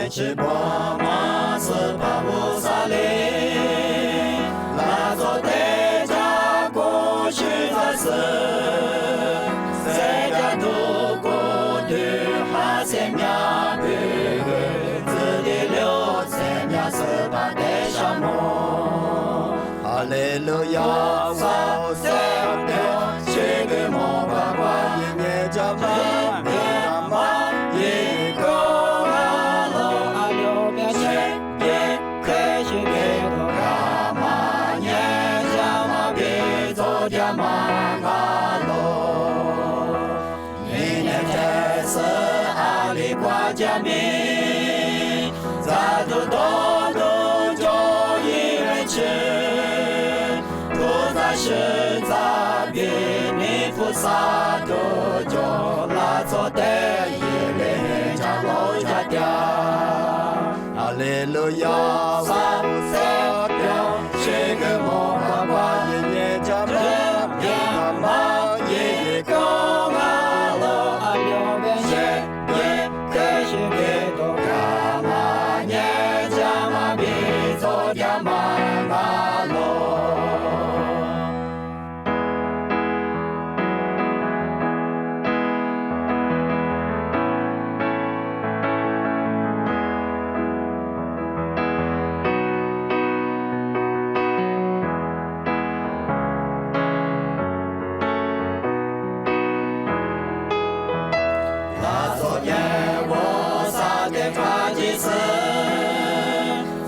直播马斯巴乌萨利，拉佐德加古许扎斯，塞加杜古杜哈塞米亚布格，自地流塞米亚斯巴德沙摩，哈利路亚，萨塞德，许格摩巴巴耶耶加巴。加米，扎杜多杜就一人吃，菩萨是扎比尼菩萨杜就拉佐的一人加罗加掉，哈利路亚，萨塞掉，是个摩巴巴耶耶加玛耶玛耶高阿罗阿留边耶。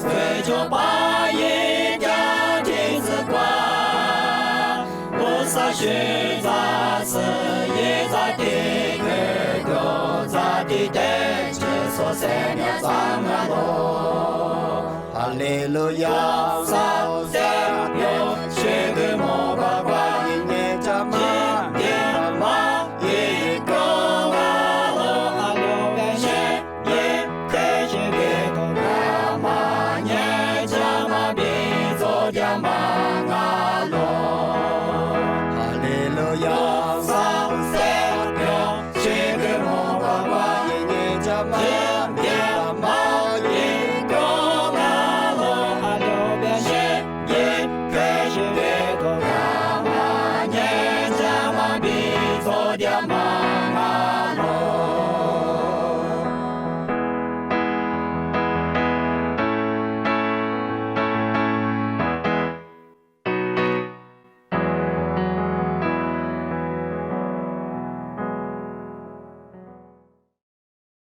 最终把一家庭子挂，菩萨是扎斯也扎地格丢扎地的之所塞妙藏阿罗，哈利路亚，萨塞有是个摩巴巴耶耶加玛耶玛耶高阿罗阿留边耶耶开是个多伽玛耶加玛比佐伽玛阿罗，哈利路亚，萨塞有是个摩巴巴耶耶加玛。